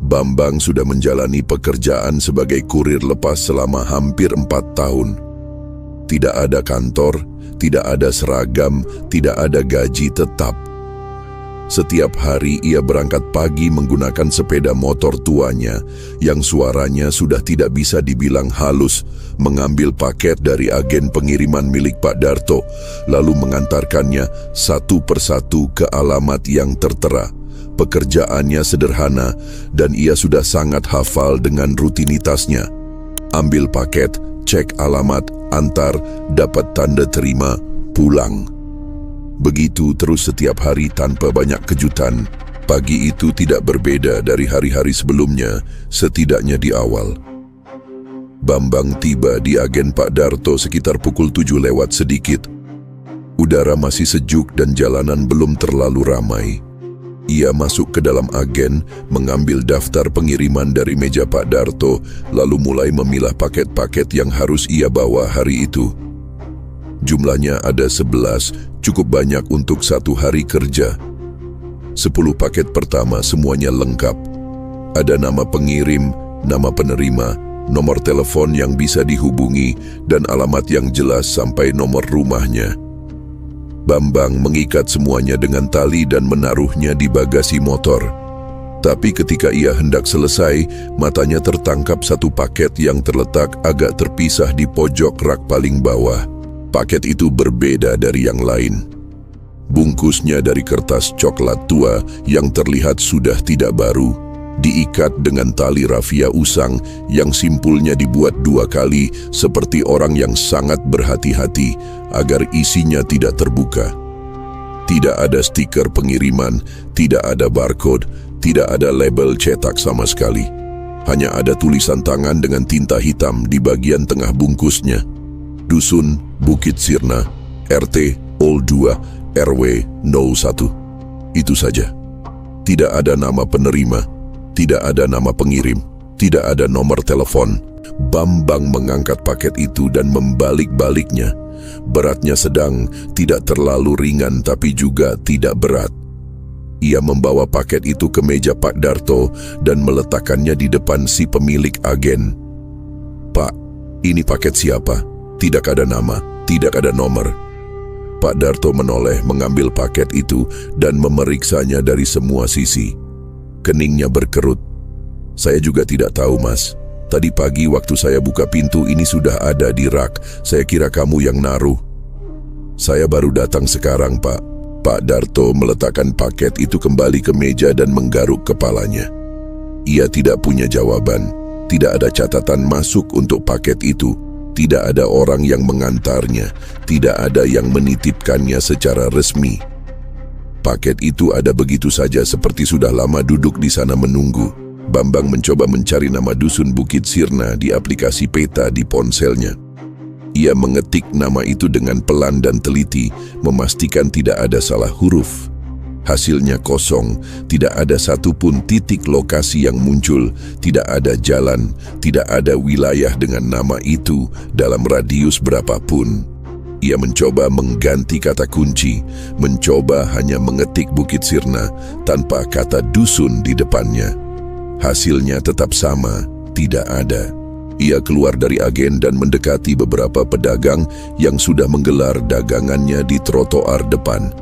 Bambang sudah menjalani pekerjaan sebagai kurir lepas selama hampir 4 tahun. Tidak ada kantor, tidak ada seragam, tidak ada gaji tetap. Setiap hari ia berangkat pagi menggunakan sepeda motor tuanya yang suaranya sudah tidak bisa dibilang halus, mengambil paket dari agen pengiriman milik Pak Darto, lalu mengantarkannya satu persatu ke alamat yang tertera. Pekerjaannya sederhana dan ia sudah sangat hafal dengan rutinitasnya. Ambil paket, cek alamat, antar, dapat tanda terima, pulang. Begitu terus setiap hari tanpa banyak kejutan. Pagi itu tidak berbeda dari hari-hari sebelumnya, setidaknya di awal. Bambang tiba di agen Pak Darto sekitar pukul 7 lewat sedikit. Udara masih sejuk dan jalanan belum terlalu ramai. Ia masuk ke dalam agen, mengambil daftar pengiriman dari meja Pak Darto, lalu mulai memilah paket-paket yang harus ia bawa hari itu. Jumlahnya ada 11, cukup banyak untuk satu hari kerja. 10 paket pertama semuanya lengkap. Ada nama pengirim, nama penerima, nomor telepon yang bisa dihubungi, dan alamat yang jelas sampai nomor rumahnya. Bambang mengikat semuanya dengan tali dan menaruhnya di bagasi motor. Tapi ketika ia hendak selesai, matanya tertangkap satu paket yang terletak agak terpisah di pojok rak paling bawah. Paket itu berbeda dari yang lain. Bungkusnya dari kertas coklat tua yang terlihat sudah tidak baru, diikat dengan tali rafia usang yang simpulnya dibuat 2 kali seperti orang yang sangat berhati-hati agar isinya tidak terbuka. Tidak ada stiker pengiriman, tidak ada barcode, tidak ada label cetak sama sekali. Hanya ada tulisan tangan dengan tinta hitam di bagian tengah bungkusnya. Dusun Bukit Sirna, RT 02, RW 01. Itu saja. Tidak ada nama penerima, tidak ada nama pengirim, tidak ada nomor telepon. Bambang mengangkat paket itu dan membalik-baliknya. Beratnya sedang, tidak terlalu ringan tapi juga tidak berat. Ia membawa paket itu ke meja Pak Darto dan meletakkannya di depan si pemilik agen. "Pak, ini paket siapa? Tidak ada nama, tidak ada nomor." Pak Darto menoleh mengambil paket itu dan memeriksanya dari semua sisi. Keningnya berkerut. "Saya juga tidak tahu, Mas. Tadi pagi waktu saya buka pintu ini sudah ada di rak. Saya kira kamu yang naruh." "Saya baru datang sekarang, Pak." Pak Darto meletakkan paket itu kembali ke meja dan menggaruk kepalanya. Ia tidak punya jawaban. Tidak ada catatan masuk untuk paket itu. Tidak ada orang yang mengantarnya. Tidak ada yang menitipkannya secara resmi. Paket itu ada begitu saja seperti sudah lama duduk di sana menunggu. Bambang mencoba mencari nama dusun Bukit Sirna di aplikasi peta di ponselnya. Ia mengetik nama itu dengan pelan dan teliti, memastikan tidak ada salah huruf. Hasilnya kosong, tidak ada satupun titik lokasi yang muncul, tidak ada jalan, tidak ada wilayah dengan nama itu dalam radius berapapun. Ia mencoba mengganti kata kunci, mencoba hanya mengetik Bukit Sirna tanpa kata dusun di depannya. Hasilnya tetap sama, tidak ada. Ia keluar dari agen dan mendekati beberapa pedagang yang sudah menggelar dagangannya di trotoar depan.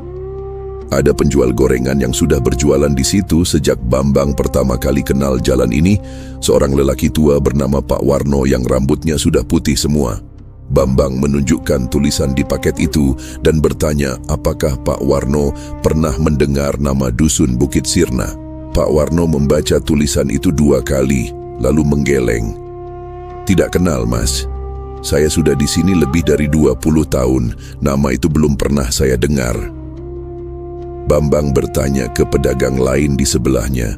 Ada penjual gorengan yang sudah berjualan di situ sejak Bambang pertama kali kenal jalan ini, seorang lelaki tua bernama Pak Warno yang rambutnya sudah putih semua. Bambang menunjukkan tulisan di paket itu dan bertanya apakah Pak Warno pernah mendengar nama dusun Bukit Sirna. Pak Warno membaca tulisan itu 2 kali, lalu menggeleng. "Tidak kenal, Mas. Saya sudah di sini lebih dari 20 tahun, nama itu belum pernah saya dengar." Bambang bertanya ke pedagang lain di sebelahnya,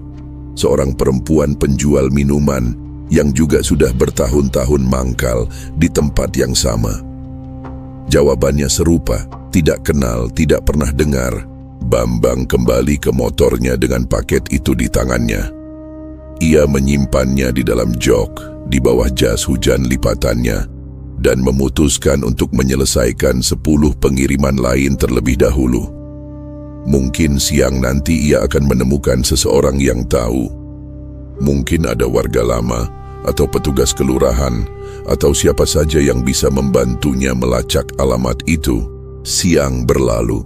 seorang perempuan penjual minuman yang juga sudah bertahun-tahun mangkal di tempat yang sama. Jawabannya serupa, tidak kenal, tidak pernah dengar. Bambang kembali ke motornya dengan paket itu di tangannya. Ia menyimpannya di dalam jok, di bawah jas hujan lipatannya, dan memutuskan untuk menyelesaikan 10 pengiriman lain terlebih dahulu. Mungkin siang nanti ia akan menemukan seseorang yang tahu. Mungkin ada warga lama atau petugas kelurahan atau siapa saja yang bisa membantunya melacak alamat itu. Siang berlalu.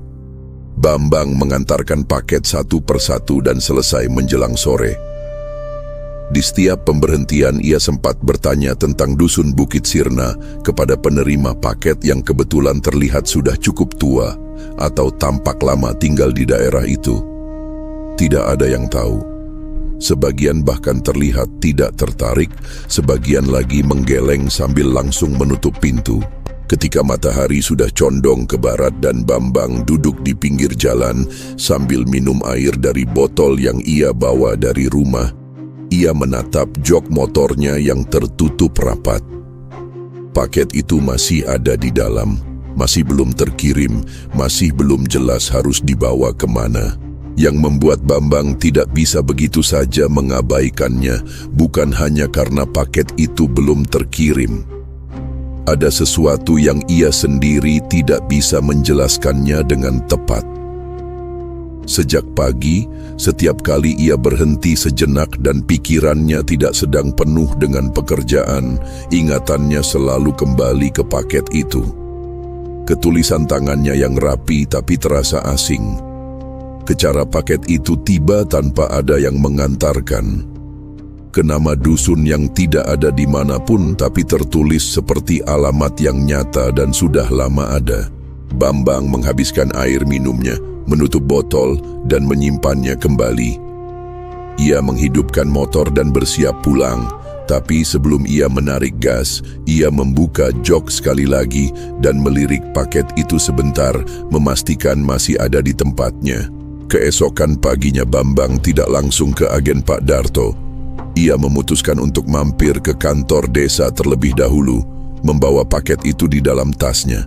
Bambang mengantarkan paket satu persatu dan selesai menjelang sore. Di setiap pemberhentian ia sempat bertanya tentang dusun Bukit Sirna kepada penerima paket yang kebetulan terlihat sudah cukup tua atau tampak lama tinggal di daerah itu. Tidak ada yang tahu. Sebagian bahkan terlihat tidak tertarik, sebagian lagi menggeleng sambil langsung menutup pintu. Ketika matahari sudah condong ke barat dan Bambang duduk di pinggir jalan sambil minum air dari botol yang ia bawa dari rumah, ia menatap jok motornya yang tertutup rapat. Paket itu masih ada di dalam, masih belum terkirim, masih belum jelas harus dibawa kemana. Yang membuat Bambang tidak bisa begitu saja mengabaikannya bukan hanya karena paket itu belum terkirim. Ada sesuatu yang ia sendiri tidak bisa menjelaskannya dengan tepat. Sejak pagi, setiap kali ia berhenti sejenak dan pikirannya tidak sedang penuh dengan pekerjaan, ingatannya selalu kembali ke paket itu. Ketulisan tangannya yang rapi tapi terasa asing. Kecara paket itu tiba tanpa ada yang mengantarkan. Ke nama dusun yang tidak ada dimanapun tapi tertulis seperti alamat yang nyata dan sudah lama ada. Bambang menghabiskan air minumnya, menutup botol dan menyimpannya kembali. Ia menghidupkan motor dan bersiap pulang, tapi sebelum ia menarik gas, ia membuka jok sekali lagi dan melirik paket itu sebentar, memastikan masih ada di tempatnya. Keesokan paginya Bambang tidak langsung ke agen Pak Darto. Ia memutuskan untuk mampir ke kantor desa terlebih dahulu, membawa paket itu di dalam tasnya.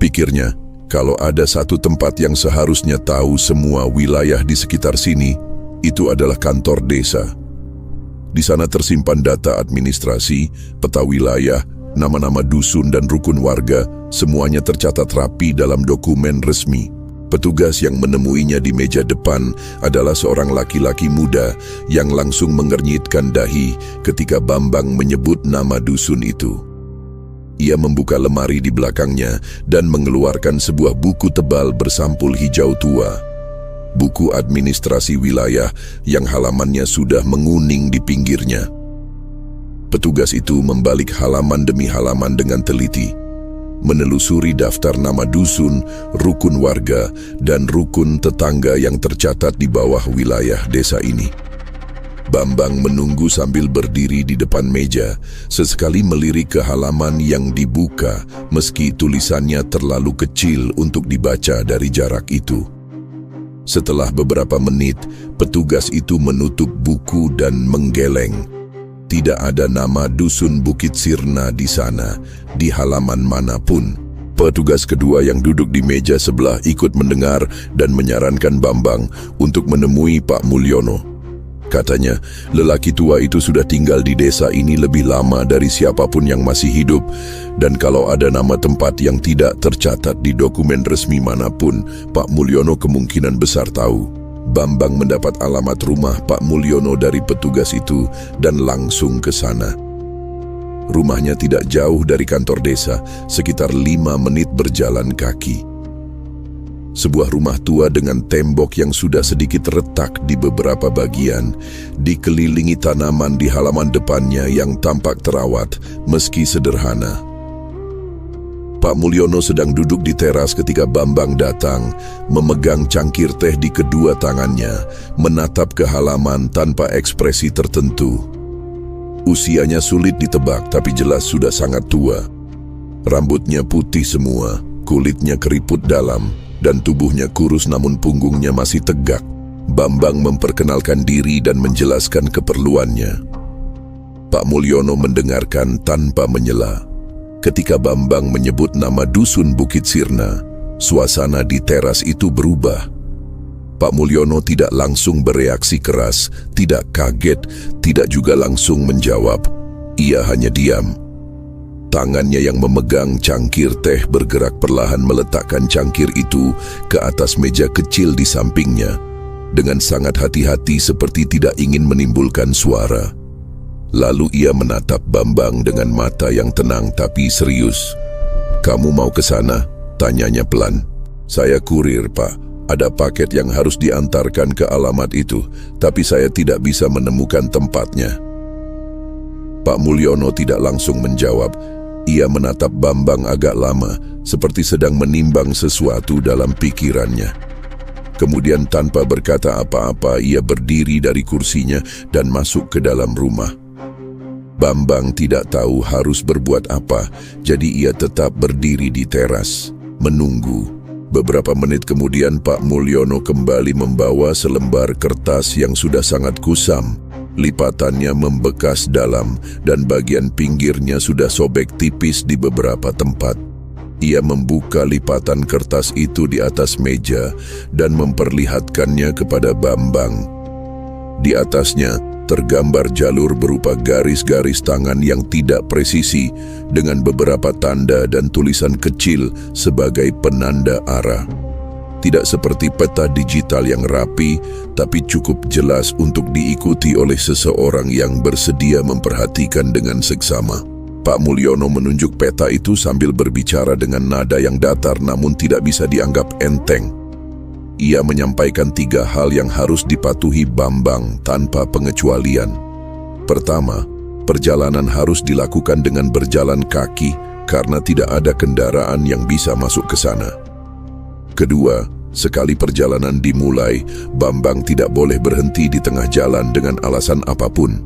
Pikirnya, kalau ada satu tempat yang seharusnya tahu semua wilayah di sekitar sini, itu adalah kantor desa. Di sana tersimpan data administrasi, peta wilayah, nama-nama dusun dan rukun warga, semuanya tercatat rapi dalam dokumen resmi. Petugas yang menemuinya di meja depan adalah seorang laki-laki muda yang langsung mengernyitkan dahi ketika Bambang menyebut nama dusun itu. Ia membuka lemari di belakangnya dan mengeluarkan sebuah buku tebal bersampul hijau tua. Buku administrasi wilayah yang halamannya sudah menguning di pinggirnya. Petugas itu membalik halaman demi halaman dengan teliti, menelusuri daftar nama dusun, rukun warga, dan rukun tetangga yang tercatat di bawah wilayah desa ini. Bambang menunggu sambil berdiri di depan meja, sesekali melirik ke halaman yang dibuka meski tulisannya terlalu kecil untuk dibaca dari jarak itu. Setelah beberapa menit, petugas itu menutup buku dan menggeleng. Tidak ada nama dusun Bukit Sirna di sana, di halaman manapun. Petugas kedua yang duduk di meja sebelah ikut mendengar dan menyarankan Bambang untuk menemui Pak Mulyono. Katanya, lelaki tua itu sudah tinggal di desa ini lebih lama dari siapapun yang masih hidup, dan kalau ada nama tempat yang tidak tercatat di dokumen resmi manapun, Pak Mulyono kemungkinan besar tahu. Bambang mendapat alamat rumah Pak Mulyono dari petugas itu dan langsung ke sana. Rumahnya tidak jauh dari kantor desa, sekitar 5 menit berjalan kaki. Sebuah rumah tua dengan tembok yang sudah sedikit retak di beberapa bagian, dikelilingi tanaman di halaman depannya yang tampak terawat meski sederhana. Pak Mulyono sedang duduk di teras ketika Bambang datang, memegang cangkir teh di kedua tangannya, menatap ke halaman tanpa ekspresi tertentu. Usianya sulit ditebak tapi jelas sudah sangat tua. Rambutnya putih semua, kulitnya keriput dalam, dan tubuhnya kurus namun punggungnya masih tegak. Bambang memperkenalkan diri dan menjelaskan keperluannya. Pak Mulyono mendengarkan tanpa menyela. Ketika Bambang menyebut nama dusun Bukit Sirna, suasana di teras itu berubah. Pak Mulyono tidak langsung bereaksi keras, tidak kaget, tidak juga langsung menjawab. Ia hanya diam. Tangannya yang memegang cangkir teh bergerak perlahan meletakkan cangkir itu ke atas meja kecil di sampingnya. dengan sangat hati-hati seperti tidak ingin menimbulkan suara. Lalu ia menatap Bambang dengan mata yang tenang tapi serius. "Kamu mau ke sana?" tanyanya pelan. "Saya kurir, Pak. Ada paket yang harus diantarkan ke alamat itu, tapi saya tidak bisa menemukan tempatnya." Pak Mulyono tidak langsung menjawab. Ia menatap Bambang agak lama, seperti sedang menimbang sesuatu dalam pikirannya. Kemudian tanpa berkata apa-apa, ia berdiri dari kursinya dan masuk ke dalam rumah. Bambang tidak tahu harus berbuat apa, jadi ia tetap berdiri di teras, menunggu. Beberapa menit kemudian Pak Mulyono kembali membawa selembar kertas yang sudah sangat kusam. Lipatannya membekas dalam dan bagian pinggirnya sudah sobek tipis di beberapa tempat. Ia membuka lipatan kertas itu di atas meja dan memperlihatkannya kepada Bambang. Di atasnya tergambar jalur berupa garis-garis tangan yang tidak presisi dengan beberapa tanda dan tulisan kecil sebagai penanda arah. Tidak seperti peta digital yang rapi, tapi cukup jelas untuk diikuti oleh seseorang yang bersedia memperhatikan dengan seksama. Pak Mulyono menunjuk peta itu sambil berbicara dengan nada yang datar namun tidak bisa dianggap enteng. Ia menyampaikan 3 hal yang harus dipatuhi Bambang tanpa pengecualian. Pertama, perjalanan harus dilakukan dengan berjalan kaki karena tidak ada kendaraan yang bisa masuk ke sana. Kedua, sekali perjalanan dimulai, Bambang tidak boleh berhenti di tengah jalan dengan alasan apapun.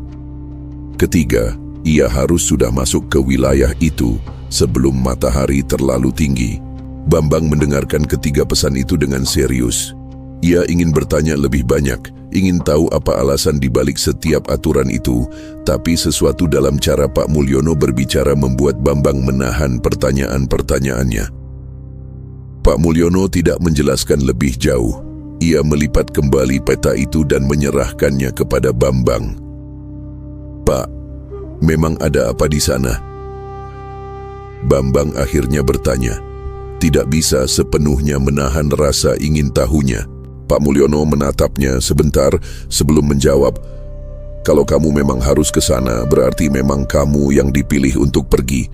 Ketiga, ia harus sudah masuk ke wilayah itu sebelum matahari terlalu tinggi. Bambang mendengarkan ketiga pesan itu dengan serius. Ia ingin bertanya lebih banyak, ingin tahu apa alasan dibalik setiap aturan itu, tapi sesuatu dalam cara Pak Mulyono berbicara membuat Bambang menahan pertanyaan-pertanyaannya. Pak Mulyono tidak menjelaskan lebih jauh. Ia melipat kembali peta itu dan menyerahkannya kepada Bambang. "Pak, memang ada apa di sana?" Bambang akhirnya bertanya. Tidak bisa sepenuhnya menahan rasa ingin tahunya. Pak Mulyono menatapnya sebentar sebelum menjawab, "Kalau kamu memang harus ke sana, berarti memang kamu yang dipilih untuk pergi."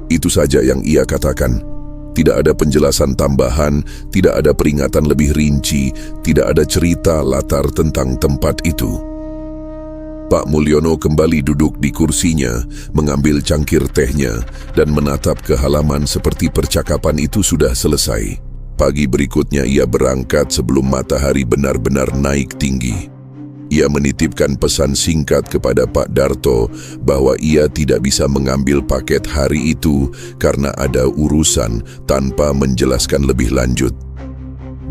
Itu saja yang ia katakan. Tidak ada penjelasan tambahan, tidak ada peringatan lebih rinci, tidak ada cerita latar tentang tempat itu. Pak Mulyono kembali duduk di kursinya, mengambil cangkir tehnya, dan menatap ke halaman seperti percakapan itu sudah selesai. Pagi berikutnya ia berangkat sebelum matahari benar-benar naik tinggi. Ia menitipkan pesan singkat kepada Pak Darto bahwa ia tidak bisa mengambil paket hari itu karena ada urusan tanpa menjelaskan lebih lanjut.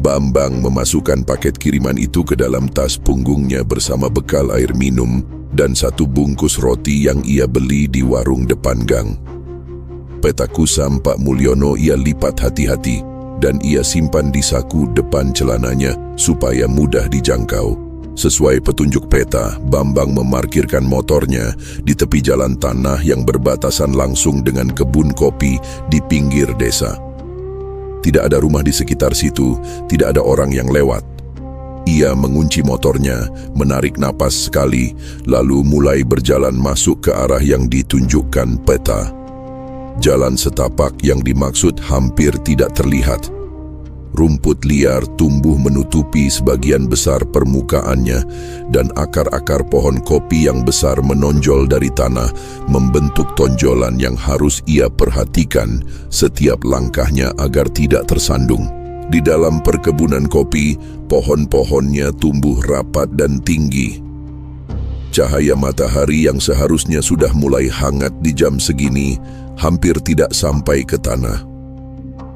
Bambang memasukkan paket kiriman itu ke dalam tas punggungnya bersama bekal air minum dan 1 bungkus roti yang ia beli di warung depan gang. Peta kusam Pak Mulyono ia lipat hati-hati dan ia simpan di saku depan celananya supaya mudah dijangkau. Sesuai petunjuk peta, Bambang memarkirkan motornya di tepi jalan tanah yang berbatasan langsung dengan kebun kopi di pinggir desa. Tidak ada rumah di sekitar situ, tidak ada orang yang lewat. Ia mengunci motornya, menarik napas sekali, lalu mulai berjalan masuk ke arah yang ditunjukkan peta. Jalan setapak yang dimaksud hampir tidak terlihat. Rumput liar tumbuh menutupi sebagian besar permukaannya dan akar-akar pohon kopi yang besar menonjol dari tanah membentuk tonjolan yang harus ia perhatikan setiap langkahnya agar tidak tersandung. Di dalam perkebunan kopi, pohon-pohonnya tumbuh rapat dan tinggi. Cahaya matahari yang seharusnya sudah mulai hangat di jam segini hampir tidak sampai ke tanah.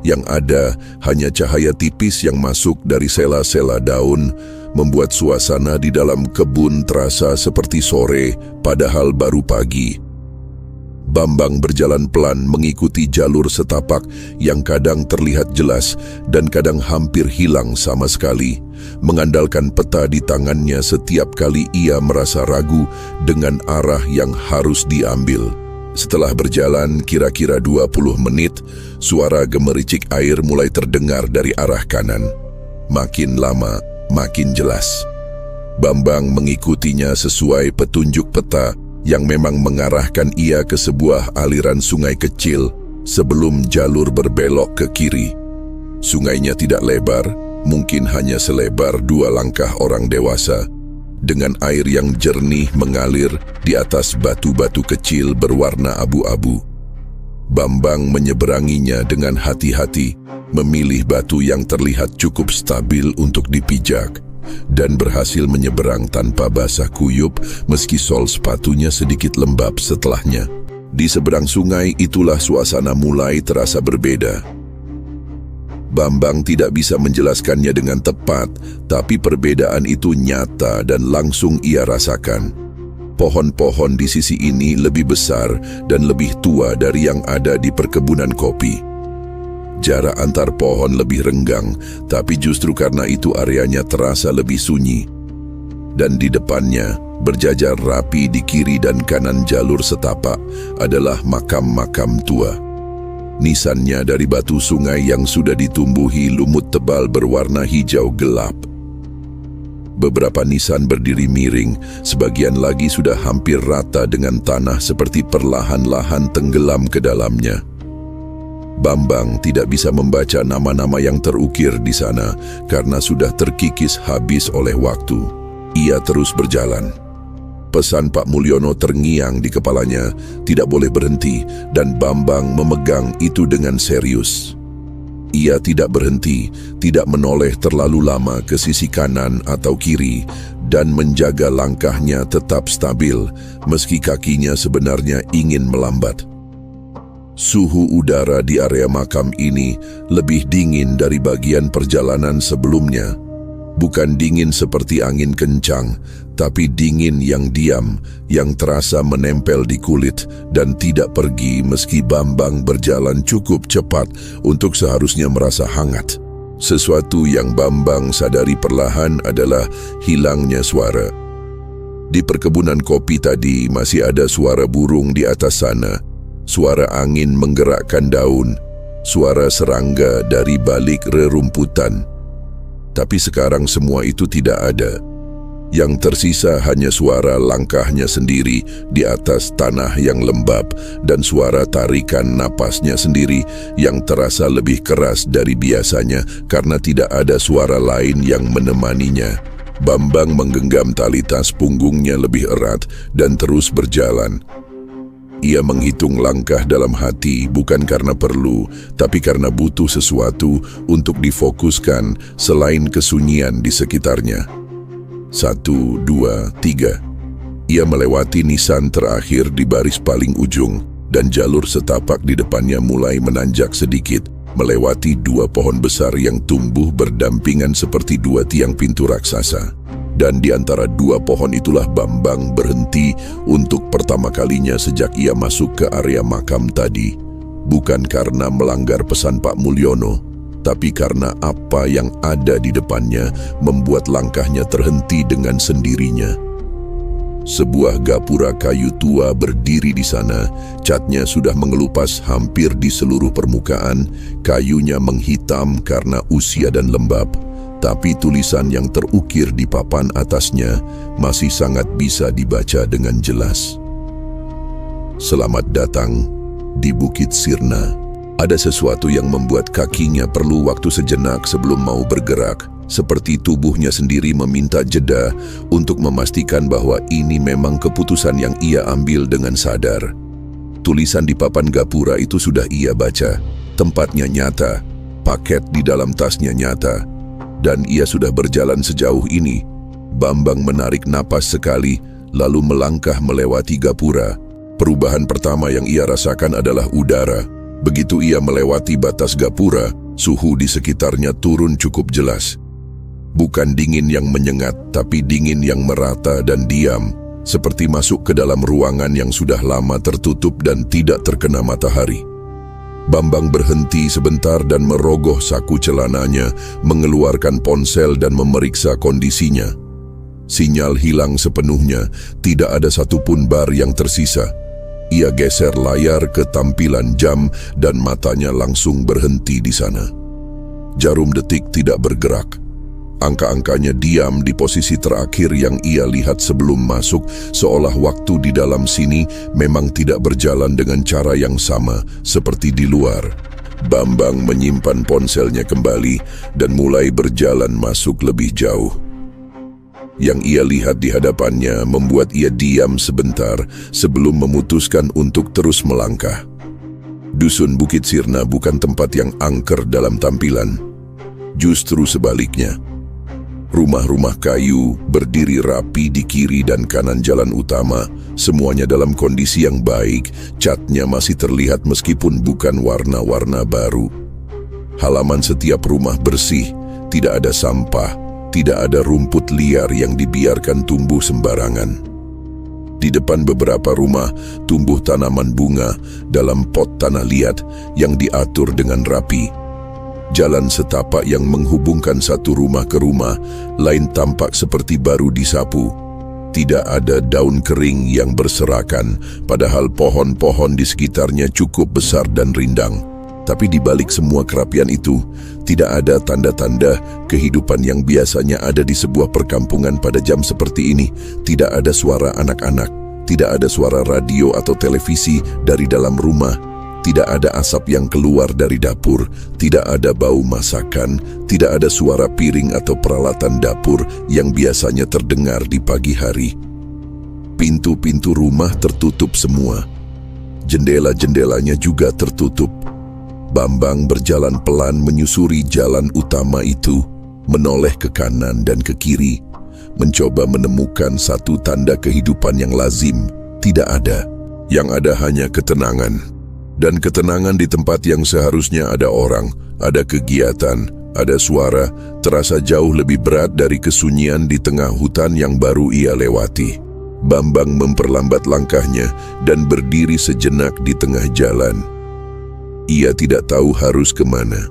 Yang ada hanya cahaya tipis yang masuk dari sela-sela daun, membuat suasana di dalam kebun terasa seperti sore, padahal baru pagi. Bambang berjalan pelan mengikuti jalur setapak yang kadang terlihat jelas dan kadang hampir hilang sama sekali, mengandalkan peta di tangannya setiap kali ia merasa ragu dengan arah yang harus diambil. Setelah berjalan kira-kira 20 menit, suara gemericik air mulai terdengar dari arah kanan. Makin lama, makin jelas. Bambang mengikutinya sesuai petunjuk peta yang memang mengarahkan ia ke sebuah aliran sungai kecil sebelum jalur berbelok ke kiri. Sungainya tidak lebar, mungkin hanya selebar 2 langkah orang dewasa, dengan air yang jernih mengalir di atas batu-batu kecil berwarna abu-abu. Bambang menyeberanginya dengan hati-hati, memilih batu yang terlihat cukup stabil untuk dipijak, dan berhasil menyeberang tanpa basah kuyup meski sol sepatunya sedikit lembab setelahnya. Di seberang sungai itulah suasana mulai terasa berbeda. Bambang tidak bisa menjelaskannya dengan tepat, tapi perbedaan itu nyata dan langsung ia rasakan. Pohon-pohon di sisi ini lebih besar dan lebih tua dari yang ada di perkebunan kopi. Jarak antar pohon lebih renggang, tapi justru karena itu areanya terasa lebih sunyi. Dan di depannya, berjajar rapi di kiri dan kanan jalur setapak, adalah makam-makam tua. Nisannya dari batu sungai yang sudah ditumbuhi lumut tebal berwarna hijau gelap. Beberapa nisan berdiri miring, sebagian lagi sudah hampir rata dengan tanah seperti perlahan-lahan tenggelam ke dalamnya. Bambang tidak bisa membaca nama-nama yang terukir di sana karena sudah terkikis habis oleh waktu. Ia terus berjalan. Pesan Pak Mulyono terngiang di kepalanya, tidak boleh berhenti, dan Bambang memegang itu dengan serius. Ia tidak berhenti, tidak menoleh terlalu lama ke sisi kanan atau kiri, dan menjaga langkahnya tetap stabil, meski kakinya sebenarnya ingin melambat. Suhu udara di area makam ini lebih dingin dari bagian perjalanan sebelumnya. Bukan dingin seperti angin kencang, tapi dingin yang diam, yang terasa menempel di kulit dan tidak pergi meski Bambang berjalan cukup cepat untuk seharusnya merasa hangat. Sesuatu yang Bambang sadari perlahan adalah hilangnya suara. Di perkebunan kopi tadi masih ada suara burung di atas sana, suara angin menggerakkan daun, suara serangga dari balik rerumputan. Tapi sekarang semua itu tidak ada. Yang tersisa hanya suara langkahnya sendiri di atas tanah yang lembab dan suara tarikan napasnya sendiri yang terasa lebih keras dari biasanya karena tidak ada suara lain yang menemaninya. Bambang menggenggam tali tas punggungnya lebih erat dan terus berjalan. Ia menghitung langkah dalam hati bukan karena perlu, tapi karena butuh sesuatu untuk difokuskan selain kesunyian di sekitarnya. 1, 2, 3. Ia melewati nisan terakhir di baris paling ujung, dan jalur setapak di depannya mulai menanjak sedikit, melewati 2 pohon besar yang tumbuh berdampingan seperti 2 tiang pintu raksasa. Dan di antara 2 pohon itulah Bambang berhenti untuk pertama kalinya sejak ia masuk ke area makam tadi. Bukan karena melanggar pesan Pak Mulyono, tapi karena apa yang ada di depannya membuat langkahnya terhenti dengan sendirinya. Sebuah gapura kayu tua berdiri di sana, catnya sudah mengelupas hampir di seluruh permukaan, kayunya menghitam karena usia dan lembab. Tapi tulisan yang terukir di papan atasnya masih sangat bisa dibaca dengan jelas. Selamat datang di Bukit Sirna. Ada sesuatu yang membuat kakinya perlu waktu sejenak sebelum mau bergerak, seperti tubuhnya sendiri meminta jeda untuk memastikan bahwa ini memang keputusan yang ia ambil dengan sadar. Tulisan di papan gapura itu sudah ia baca, tempatnya nyata, paket di dalam tasnya nyata. Dan ia sudah berjalan sejauh ini. Bambang menarik napas sekali, lalu melangkah melewati gapura. Perubahan pertama yang ia rasakan adalah udara. Begitu ia melewati batas gapura, suhu di sekitarnya turun cukup jelas. Bukan dingin yang menyengat, tapi dingin yang merata dan diam, seperti masuk ke dalam ruangan yang sudah lama tertutup dan tidak terkena matahari. Bambang berhenti sebentar dan merogoh saku celananya, mengeluarkan ponsel dan memeriksa kondisinya. Sinyal hilang sepenuhnya, tidak ada satupun bar yang tersisa. Ia geser layar ke tampilan jam dan matanya langsung berhenti di sana. Jarum detik tidak bergerak. Angka-angkanya diam di posisi terakhir yang ia lihat sebelum masuk, seolah waktu di dalam sini memang tidak berjalan dengan cara yang sama seperti di luar. Bambang menyimpan ponselnya kembali dan mulai berjalan masuk lebih jauh. Yang ia lihat di hadapannya membuat ia diam sebentar sebelum memutuskan untuk terus melangkah. Dusun Bukit Sirna bukan tempat yang angker dalam tampilan. Justru sebaliknya. Rumah-rumah kayu berdiri rapi di kiri dan kanan jalan utama, semuanya dalam kondisi yang baik, catnya masih terlihat meskipun bukan warna-warna baru. Halaman setiap rumah bersih, tidak ada sampah, tidak ada rumput liar yang dibiarkan tumbuh sembarangan. Di depan beberapa rumah, tumbuh tanaman bunga dalam pot tanah liat yang diatur dengan rapi. Jalan setapak yang menghubungkan satu rumah ke rumah lain tampak seperti baru disapu. Tidak ada daun kering yang berserakan, padahal pohon-pohon di sekitarnya cukup besar dan rindang. Tapi di balik semua kerapian itu, tidak ada tanda-tanda kehidupan yang biasanya ada di sebuah perkampungan pada jam seperti ini. Tidak ada suara anak-anak, tidak ada suara radio atau televisi dari dalam rumah. Tidak ada asap yang keluar dari dapur, tidak ada bau masakan, tidak ada suara piring atau peralatan dapur yang biasanya terdengar di pagi hari. Pintu-pintu rumah tertutup semua. Jendela-jendelanya juga tertutup. Bambang berjalan pelan menyusuri jalan utama itu, menoleh ke kanan dan ke kiri, mencoba menemukan satu tanda kehidupan yang lazim. Tidak ada. Yang ada hanya ketenangan. Dan ketenangan di tempat yang seharusnya ada orang, ada kegiatan, ada suara, terasa jauh lebih berat dari kesunyian di tengah hutan yang baru ia lewati. Bambang memperlambat langkahnya dan berdiri sejenak di tengah jalan. Ia tidak tahu harus kemana.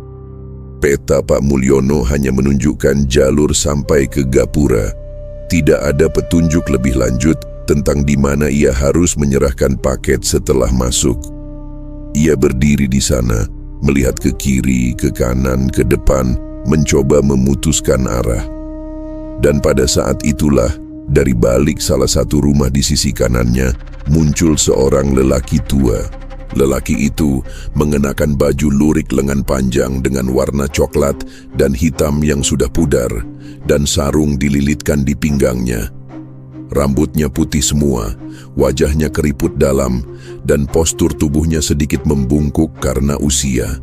Peta Pak Mulyono hanya menunjukkan jalur sampai ke Gapura. Tidak ada petunjuk lebih lanjut tentang di mana ia harus menyerahkan paket setelah masuk. Ia berdiri di sana, melihat ke kiri, ke kanan, ke depan, mencoba memutuskan arah. Dan pada saat itulah, dari balik salah satu rumah di sisi kanannya, muncul seorang lelaki tua. Lelaki itu mengenakan baju lurik lengan panjang dengan warna coklat dan hitam yang sudah pudar, dan sarung dililitkan di pinggangnya. Rambutnya putih semua, wajahnya keriput dalam, dan postur tubuhnya sedikit membungkuk karena usia.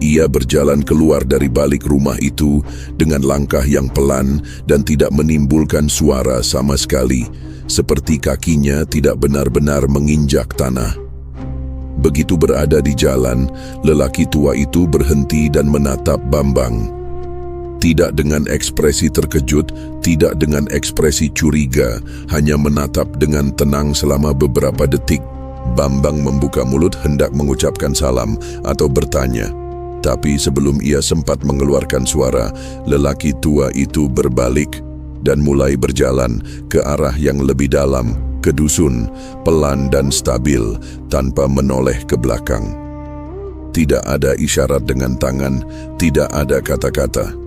Ia berjalan keluar dari balik rumah itu dengan langkah yang pelan dan tidak menimbulkan suara sama sekali, seperti kakinya tidak benar-benar menginjak tanah. Begitu berada di jalan, lelaki tua itu berhenti dan menatap Bambang. Tidak dengan ekspresi terkejut, tidak dengan ekspresi curiga, hanya menatap dengan tenang selama beberapa detik. Bambang membuka mulut hendak mengucapkan salam atau bertanya. Tapi sebelum ia sempat mengeluarkan suara, lelaki tua itu berbalik dan mulai berjalan ke arah yang lebih dalam, ke dusun, pelan dan stabil, tanpa menoleh ke belakang. Tidak ada isyarat dengan tangan, tidak ada kata-kata.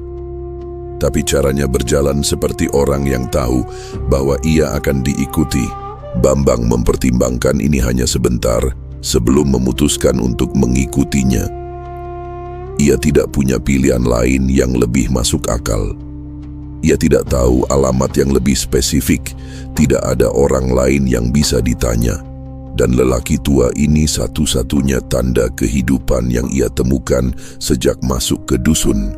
Tapi caranya berjalan seperti orang yang tahu bahwa ia akan diikuti. Bambang mempertimbangkan ini hanya sebentar sebelum memutuskan untuk mengikutinya. Ia tidak punya pilihan lain yang lebih masuk akal. Ia tidak tahu alamat yang lebih spesifik, tidak ada orang lain yang bisa ditanya. Dan lelaki tua ini satu-satunya tanda kehidupan yang ia temukan sejak masuk ke dusun.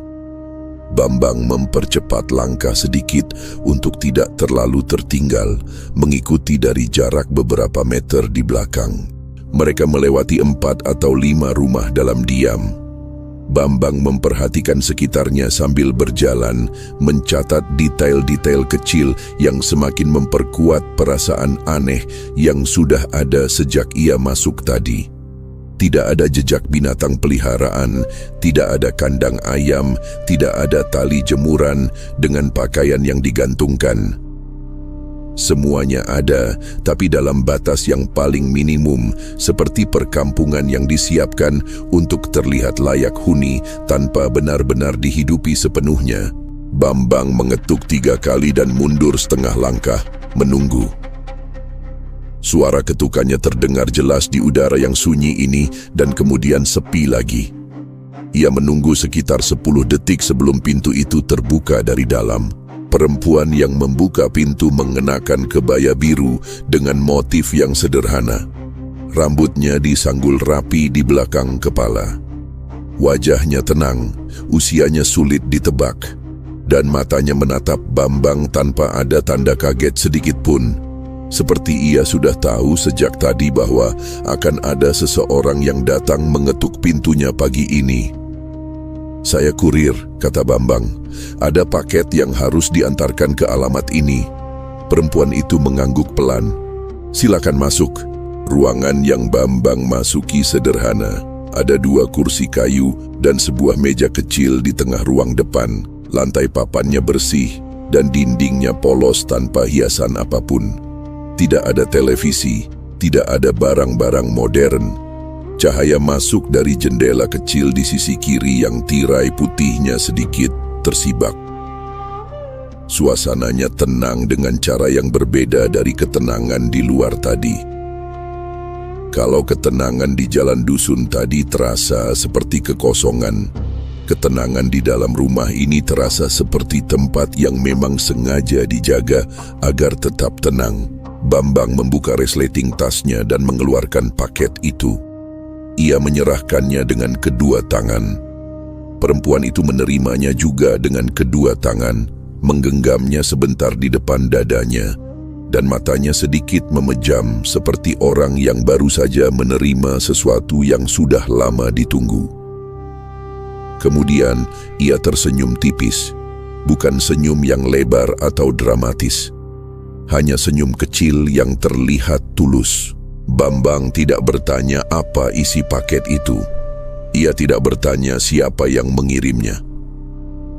Bambang mempercepat langkah sedikit untuk tidak terlalu tertinggal, mengikuti dari jarak beberapa meter di belakang. Mereka melewati 4 atau 5 rumah dalam diam. Bambang memperhatikan sekitarnya sambil berjalan, mencatat detail-detail kecil yang semakin memperkuat perasaan aneh yang sudah ada sejak ia masuk tadi. Tidak ada jejak binatang peliharaan, tidak ada kandang ayam, tidak ada tali jemuran dengan pakaian yang digantungkan. Semuanya ada, tapi dalam batas yang paling minimum, seperti perkampungan yang disiapkan untuk terlihat layak huni tanpa benar-benar dihidupi sepenuhnya. Bambang mengetuk 3 kali dan mundur setengah langkah, menunggu. Suara ketukannya terdengar jelas di udara yang sunyi ini dan kemudian sepi lagi. Ia menunggu sekitar 10 detik sebelum pintu itu terbuka dari dalam. Perempuan yang membuka pintu mengenakan kebaya biru dengan motif yang sederhana. Rambutnya disanggul rapi di belakang kepala. Wajahnya tenang, usianya sulit ditebak, dan matanya menatap Bambang tanpa ada tanda kaget sedikit pun. Seperti ia sudah tahu sejak tadi bahwa akan ada seseorang yang datang mengetuk pintunya pagi ini. "Saya kurir," kata Bambang. "Ada paket yang harus diantarkan ke alamat ini." Perempuan itu mengangguk pelan. "Silakan masuk." Ruangan yang Bambang masuki sederhana. Ada 2 kursi kayu dan sebuah meja kecil di tengah ruang depan. Lantai papannya bersih dan dindingnya polos tanpa hiasan apapun. Tidak ada televisi, tidak ada barang-barang modern. Cahaya masuk dari jendela kecil di sisi kiri yang tirai putihnya sedikit tersibak. Suasananya tenang dengan cara yang berbeda dari ketenangan di luar tadi. Kalau ketenangan di jalan dusun tadi terasa seperti kekosongan, ketenangan di dalam rumah ini terasa seperti tempat yang memang sengaja dijaga agar tetap tenang. Bambang membuka resleting tasnya dan mengeluarkan paket itu. Ia menyerahkannya dengan kedua tangan. Perempuan itu menerimanya juga dengan kedua tangan, menggenggamnya sebentar di depan dadanya, dan matanya sedikit memejam seperti orang yang baru saja menerima sesuatu yang sudah lama ditunggu. Kemudian ia tersenyum tipis, bukan senyum yang lebar atau dramatis, hanya senyum kecil yang terlihat tulus. Bambang tidak bertanya apa isi paket itu. Ia tidak bertanya siapa yang mengirimnya.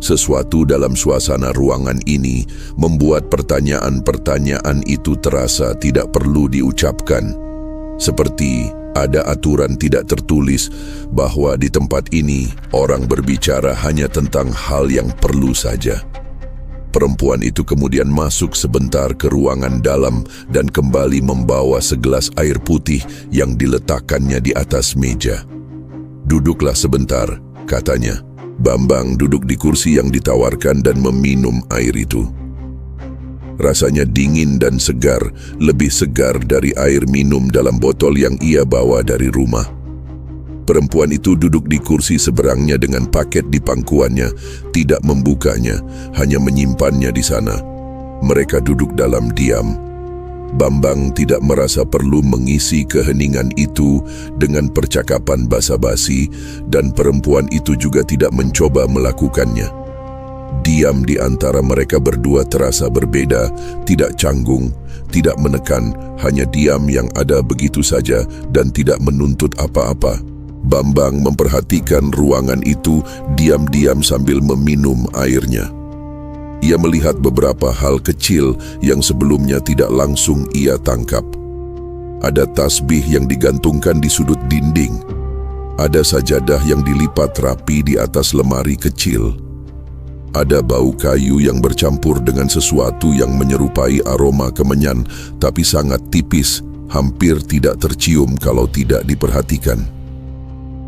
Sesuatu dalam suasana ruangan ini membuat pertanyaan-pertanyaan itu terasa tidak perlu diucapkan. Seperti ada aturan tidak tertulis bahwa di tempat ini orang berbicara hanya tentang hal yang perlu saja. Perempuan itu kemudian masuk sebentar ke ruangan dalam dan kembali membawa segelas air putih yang diletakkannya di atas meja. "Duduklah sebentar," katanya. Bambang duduk di kursi yang ditawarkan dan meminum air itu. Rasanya dingin dan segar, lebih segar dari air minum dalam botol yang ia bawa dari rumah. Perempuan itu duduk di kursi seberangnya dengan paket di pangkuannya, tidak membukanya, hanya menyimpannya di sana. Mereka duduk dalam diam. Bambang tidak merasa perlu mengisi keheningan itu dengan percakapan basa-basi, dan perempuan itu juga tidak mencoba melakukannya. Diam di antara mereka berdua terasa berbeda, tidak canggung, tidak menekan, hanya diam yang ada begitu saja dan tidak menuntut apa-apa. Bambang memperhatikan ruangan itu diam-diam sambil meminum airnya. Ia melihat beberapa hal kecil yang sebelumnya tidak langsung ia tangkap. Ada tasbih yang digantungkan di sudut dinding. Ada sajadah yang dilipat rapi di atas lemari kecil. Ada bau kayu yang bercampur dengan sesuatu yang menyerupai aroma kemenyan, tapi sangat tipis, hampir tidak tercium kalau tidak diperhatikan.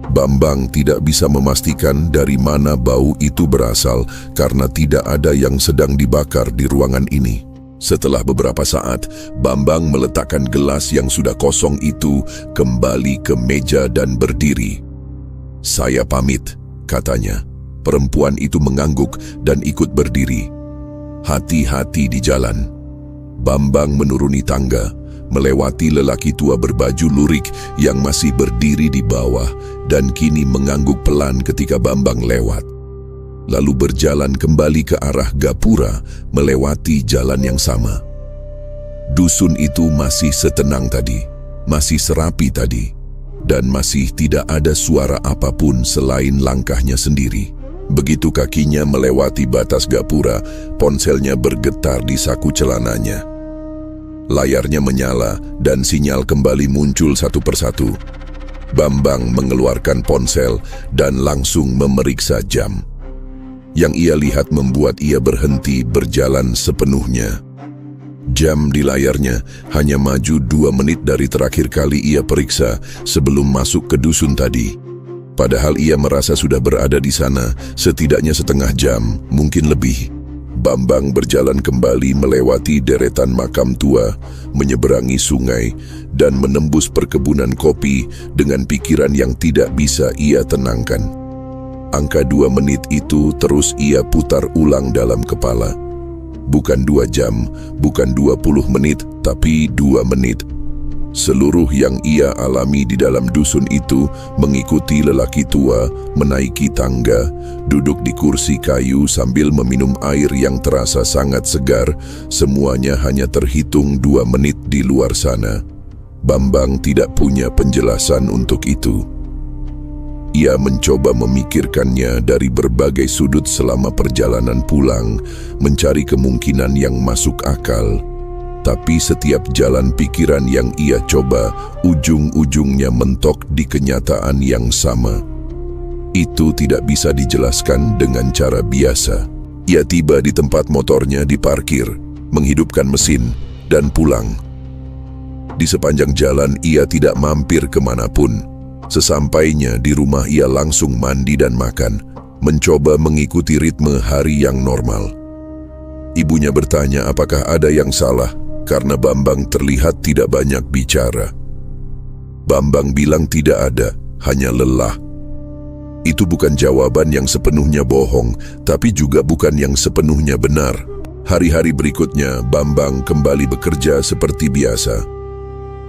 Bambang tidak bisa memastikan dari mana bau itu berasal karena tidak ada yang sedang dibakar di ruangan ini. Setelah beberapa saat, Bambang meletakkan gelas yang sudah kosong itu kembali ke meja dan berdiri. "Saya pamit," katanya. Perempuan itu mengangguk dan ikut berdiri. "Hati-hati di jalan." Bambang menuruni tangga, melewati lelaki tua berbaju lurik yang masih berdiri di bawah dan kini mengangguk pelan ketika Bambang lewat. Lalu berjalan kembali ke arah gapura melewati jalan yang sama. Dusun itu masih setenang tadi, masih serapi tadi, dan masih tidak ada suara apapun selain langkahnya sendiri. Begitu kakinya melewati batas gapura, ponselnya bergetar di saku celananya. Layarnya menyala dan sinyal kembali muncul satu persatu. Bambang mengeluarkan ponsel dan langsung memeriksa jam. Yang ia lihat membuat ia berhenti berjalan sepenuhnya. Jam di layarnya hanya maju 2 menit dari terakhir kali ia periksa sebelum masuk ke dusun tadi. Padahal ia merasa sudah berada di sana setidaknya setengah jam, mungkin lebih. Bambang berjalan kembali melewati deretan makam tua, menyeberangi sungai, dan menembus perkebunan kopi dengan pikiran yang tidak bisa ia tenangkan. Angka 2 menit itu terus ia putar ulang dalam kepala. Bukan 2 jam, bukan 20 menit, tapi 2 menit. Seluruh yang ia alami di dalam dusun itu mengikuti lelaki tua menaiki tangga, duduk di kursi kayu sambil meminum air yang terasa sangat segar. Semuanya hanya terhitung 2 menit di luar sana. Bambang tidak punya penjelasan untuk itu. Ia mencoba memikirkannya dari berbagai sudut selama perjalanan pulang, mencari kemungkinan yang masuk akal. Tapi setiap jalan pikiran yang ia coba, ujung-ujungnya mentok di kenyataan yang sama. Itu tidak bisa dijelaskan dengan cara biasa. Ia tiba di tempat motornya diparkir, menghidupkan mesin, dan pulang. Di sepanjang jalan ia tidak mampir kemanapun. Sesampainya di rumah ia langsung mandi dan makan, mencoba mengikuti ritme hari yang normal. Ibunya bertanya apakah ada yang salah karena Bambang terlihat tidak banyak bicara. Bambang bilang tidak ada, hanya lelah. Itu bukan jawaban yang sepenuhnya bohong, tapi juga bukan yang sepenuhnya benar. Hari-hari berikutnya Bambang kembali bekerja seperti biasa.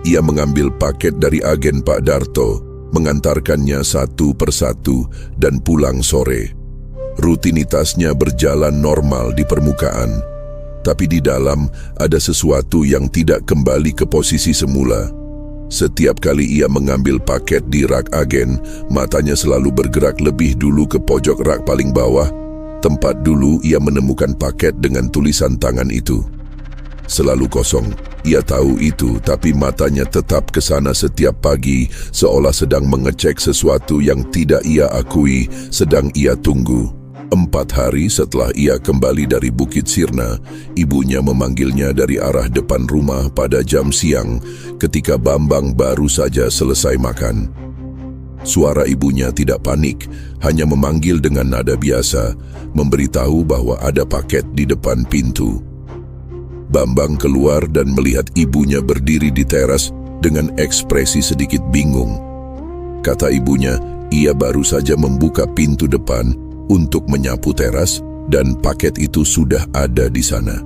Ia mengambil paket dari agen Pak Darto, mengantarkannya satu persatu dan pulang sore. Rutinitasnya berjalan normal di permukaan, tapi di dalam ada sesuatu yang tidak kembali ke posisi semula. Setiap kali ia mengambil paket di rak agen, matanya selalu bergerak lebih dulu ke pojok rak paling bawah, tempat dulu ia menemukan paket dengan tulisan tangan itu. Selalu kosong. Ia tahu itu, tapi matanya tetap ke sana setiap pagi, seolah sedang mengecek sesuatu yang tidak ia akui, sedang ia tunggu. 4 hari setelah ia kembali dari Bukit Sirna, ibunya memanggilnya dari arah depan rumah pada jam siang, ketika Bambang baru saja selesai makan. Suara ibunya tidak panik, hanya memanggil dengan nada biasa, memberitahu bahwa ada paket di depan pintu. Bambang keluar dan melihat ibunya berdiri di teras dengan ekspresi sedikit bingung. Kata ibunya, ia baru saja membuka pintu depan untuk menyapu teras dan paket itu sudah ada di sana.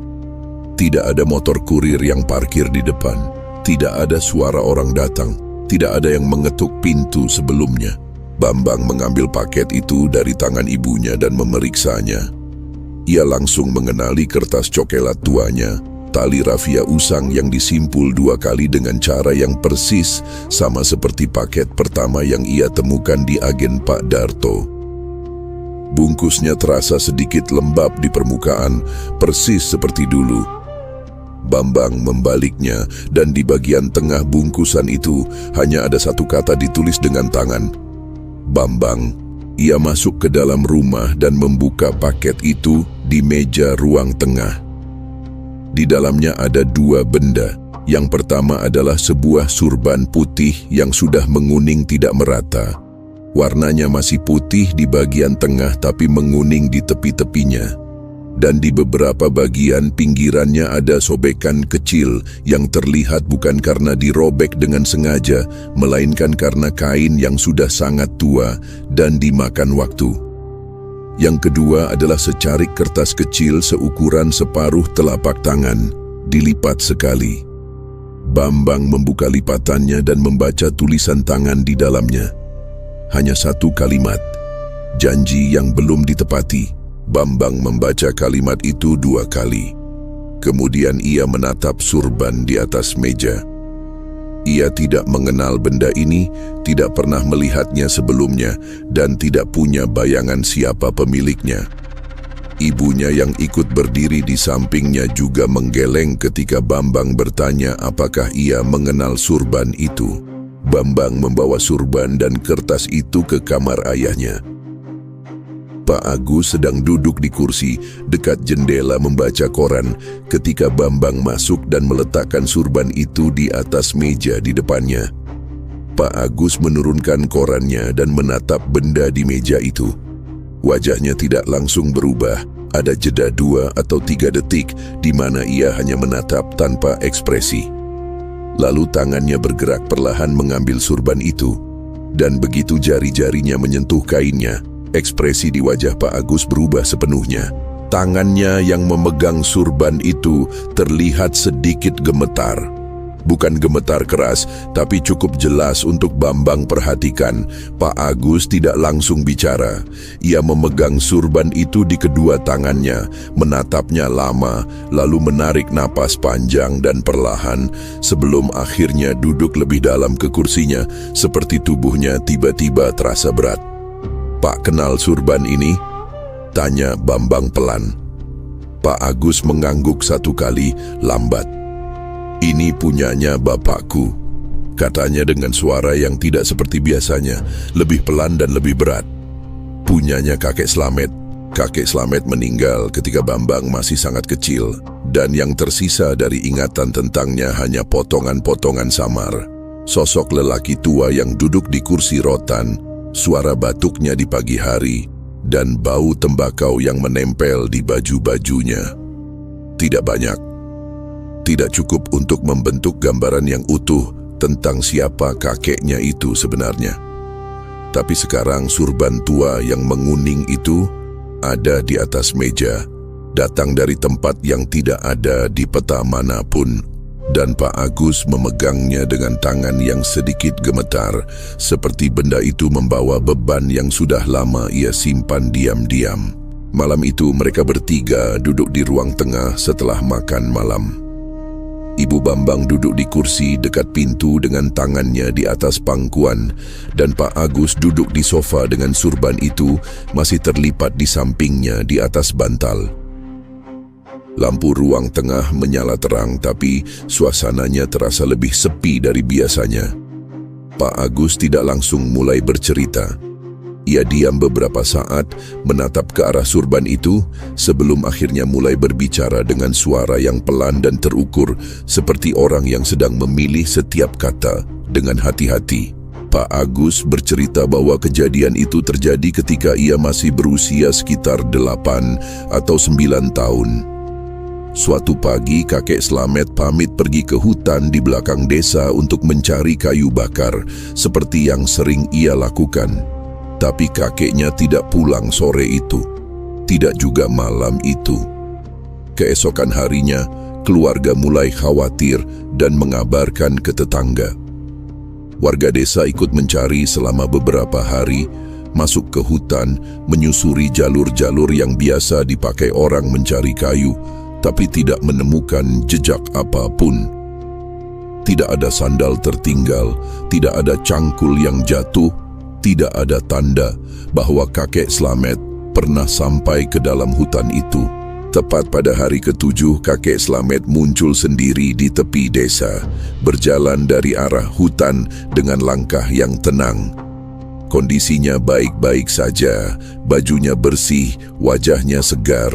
Tidak ada motor kurir yang parkir di depan, tidak ada suara orang datang, tidak ada yang mengetuk pintu sebelumnya. Bambang mengambil paket itu dari tangan ibunya dan memeriksanya. Ia langsung mengenali kertas cokelat tuanya, tali rafia usang yang disimpul 2 kali dengan cara yang persis sama seperti paket pertama yang ia temukan di agen Pak Darto. Bungkusnya terasa sedikit lembab di permukaan, persis seperti dulu. Bambang membaliknya dan di bagian tengah bungkusan itu hanya ada 1 kata ditulis dengan tangan. Bambang. Ia masuk ke dalam rumah dan membuka paket itu di meja ruang tengah. Di dalamnya ada 2 benda. Yang pertama adalah sebuah surban putih yang sudah menguning tidak merata. Warnanya masih putih di bagian tengah tapi menguning di tepi-tepinya. Dan di beberapa bagian pinggirannya ada sobekan kecil yang terlihat bukan karena dirobek dengan sengaja, melainkan karena kain yang sudah sangat tua dan dimakan waktu. Yang kedua adalah secarik kertas kecil seukuran separuh telapak tangan, dilipat sekali. Bambang membuka lipatannya dan membaca tulisan tangan di dalamnya. Hanya 1 kalimat, janji yang belum ditepati. Bambang membaca kalimat itu 2 kali. Kemudian ia menatap surban di atas meja. Ia tidak mengenal benda ini, tidak pernah melihatnya sebelumnya, dan tidak punya bayangan siapa pemiliknya. Ibunya yang ikut berdiri di sampingnya juga menggeleng ketika Bambang bertanya apakah ia mengenal surban itu. Bambang membawa surban dan kertas itu ke kamar ayahnya. Pak Agus sedang duduk di kursi dekat jendela membaca koran ketika Bambang masuk dan meletakkan surban itu di atas meja di depannya. Pak Agus menurunkan korannya dan menatap benda di meja itu. Wajahnya tidak langsung berubah, ada jeda 2 atau 3 detik di mana ia hanya menatap tanpa ekspresi. Lalu tangannya bergerak perlahan mengambil surban itu, dan begitu jari-jarinya menyentuh kainnya, ekspresi di wajah Pak Agus berubah sepenuhnya. Tangannya yang memegang surban itu terlihat sedikit gemetar. Bukan gemetar keras, tapi cukup jelas untuk Bambang perhatikan. Pak Agus tidak langsung bicara. Ia memegang surban itu di kedua tangannya, menatapnya lama, lalu menarik napas panjang dan perlahan sebelum akhirnya duduk lebih dalam ke kursinya, seperti tubuhnya tiba-tiba terasa berat. "Pak kenal surban ini?" tanya Bambang pelan. Pak Agus mengangguk 1 kali, lambat. "Ini punyanya bapakku," katanya dengan suara yang tidak seperti biasanya, lebih pelan dan lebih berat. "Punyanya kakek Slamet. Kakek Slamet meninggal ketika Bambang masih sangat kecil, dan yang tersisa dari ingatan tentangnya hanya potongan-potongan samar. Sosok lelaki tua yang duduk di kursi rotan, suara batuknya di pagi hari, dan bau tembakau yang menempel di baju-bajunya. Tidak banyak. Tidak cukup untuk membentuk gambaran yang utuh tentang siapa kakeknya itu sebenarnya. Tapi sekarang surban tua yang menguning itu ada di atas meja, datang dari tempat yang tidak ada di peta manapun, dan Pak Agus memegangnya dengan tangan yang sedikit gemetar, seperti benda itu membawa beban yang sudah lama ia simpan diam-diam. Malam itu mereka bertiga duduk di ruang tengah setelah makan malam. Ibu Bambang duduk di kursi dekat pintu dengan tangannya di atas pangkuan, dan Pak Agus duduk di sofa dengan surban itu masih terlipat di sampingnya di atas bantal. Lampu ruang tengah menyala terang, tapi suasananya terasa lebih sepi dari biasanya. Pak Agus tidak langsung mulai bercerita. Ia diam beberapa saat, menatap ke arah surban itu, sebelum akhirnya mulai berbicara dengan suara yang pelan dan terukur, seperti orang yang sedang memilih setiap kata dengan hati-hati. Pak Agus bercerita bahwa kejadian itu terjadi ketika ia masih berusia sekitar 8 atau 9 tahun. Suatu pagi kakek Slamet pamit pergi ke hutan di belakang desa untuk mencari kayu bakar, seperti yang sering ia lakukan. Tapi kakeknya tidak pulang sore itu, tidak juga malam itu. Keesokan harinya, keluarga mulai khawatir dan mengabarkan ke tetangga. Warga desa ikut mencari selama beberapa hari, masuk ke hutan, menyusuri jalur-jalur yang biasa dipakai orang mencari kayu, tapi tidak menemukan jejak apapun. Tidak ada sandal tertinggal, tidak ada cangkul yang jatuh, tidak ada tanda bahwa kakek Slamet pernah sampai ke dalam hutan itu. Tepat pada hari ke-7, kakek Slamet muncul sendiri di tepi desa, berjalan dari arah hutan dengan langkah yang tenang. Kondisinya baik-baik saja, bajunya bersih, wajahnya segar,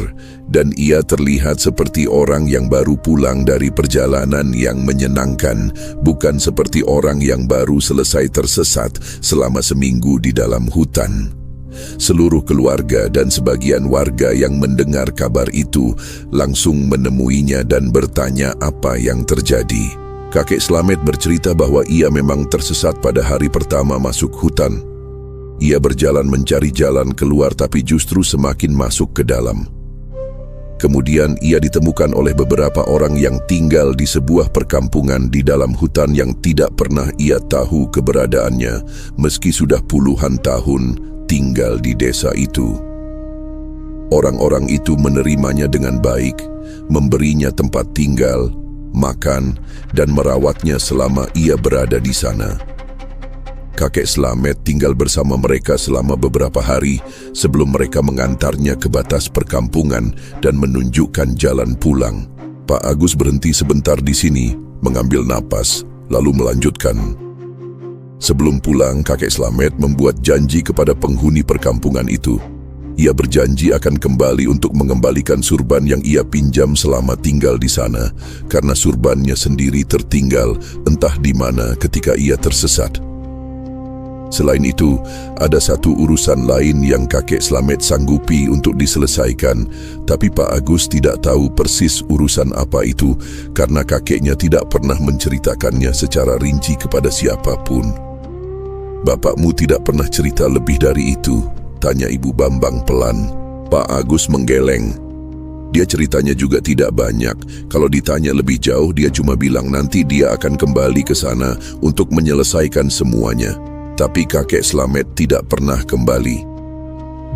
dan ia terlihat seperti orang yang baru pulang dari perjalanan yang menyenangkan, bukan seperti orang yang baru selesai tersesat selama seminggu di dalam hutan. Seluruh keluarga dan sebagian warga yang mendengar kabar itu langsung menemuinya dan bertanya apa yang terjadi. Kakek Slamet bercerita bahwa ia memang tersesat pada hari pertama masuk hutan. Ia berjalan mencari jalan keluar, tapi justru semakin masuk ke dalam. Kemudian ia ditemukan oleh beberapa orang yang tinggal di sebuah perkampungan di dalam hutan yang tidak pernah ia tahu keberadaannya, meski sudah puluhan tahun tinggal di desa itu. Orang-orang itu menerimanya dengan baik, memberinya tempat tinggal, makan, dan merawatnya selama ia berada di sana. Kakek Slamet tinggal bersama mereka selama beberapa hari sebelum mereka mengantarnya ke batas perkampungan dan menunjukkan jalan pulang. Pak Agus berhenti sebentar di sini, mengambil napas, lalu melanjutkan. Sebelum pulang, kakek Slamet membuat janji kepada penghuni perkampungan itu. Ia berjanji akan kembali untuk mengembalikan surban yang ia pinjam selama tinggal di sana, karena surbannya sendiri tertinggal entah di mana ketika ia tersesat. Selain itu, ada satu urusan lain yang kakek Slamet sanggupi untuk diselesaikan, tapi Pak Agus tidak tahu persis urusan apa itu karena kakeknya tidak pernah menceritakannya secara rinci kepada siapapun. "Bapakmu tidak pernah cerita lebih dari itu?" tanya Ibu Bambang pelan. Pak Agus menggeleng. Dia ceritanya juga tidak banyak. Kalau ditanya lebih jauh, dia cuma bilang nanti dia akan kembali ke sana untuk menyelesaikan semuanya. Tapi kakek Slamet tidak pernah kembali.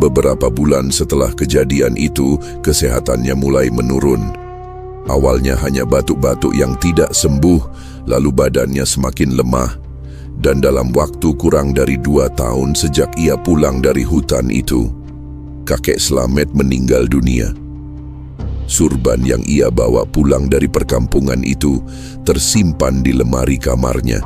Beberapa bulan setelah kejadian itu, kesehatannya mulai menurun. Awalnya hanya batuk-batuk yang tidak sembuh, lalu badannya semakin lemah. Dan dalam waktu kurang dari 2 tahun sejak ia pulang dari hutan itu, kakek Slamet meninggal dunia. Surban yang ia bawa pulang dari perkampungan itu tersimpan di lemari kamarnya.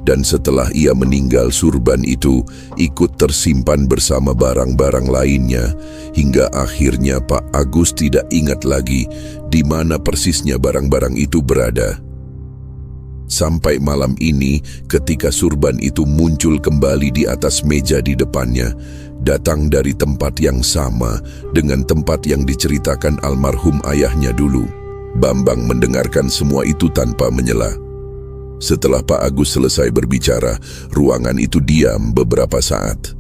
Dan setelah ia meninggal, surban itu ikut tersimpan bersama barang-barang lainnya, hingga akhirnya Pak Agus tidak ingat lagi di mana persisnya barang-barang itu berada. Sampai malam ini, ketika surban itu muncul kembali di atas meja di depannya, datang dari tempat yang sama dengan tempat yang diceritakan almarhum ayahnya dulu. Bambang mendengarkan semua itu tanpa menyela. Setelah Pak Agus selesai berbicara, ruangan itu diam beberapa saat.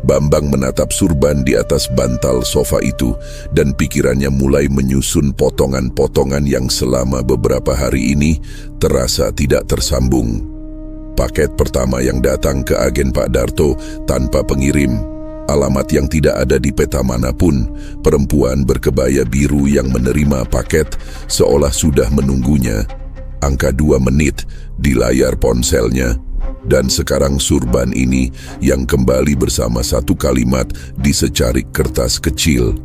Bambang menatap surban di atas bantal sofa itu dan pikirannya mulai menyusun potongan-potongan yang selama beberapa hari ini terasa tidak tersambung. Paket pertama yang datang ke agen Pak Darto tanpa pengirim, alamat yang tidak ada di peta manapun, perempuan berkebaya biru yang menerima paket seolah sudah menunggunya, angka 2 menit di layar ponselnya. Dan sekarang surban ini yang kembali bersama satu kalimat di secarik kertas kecil.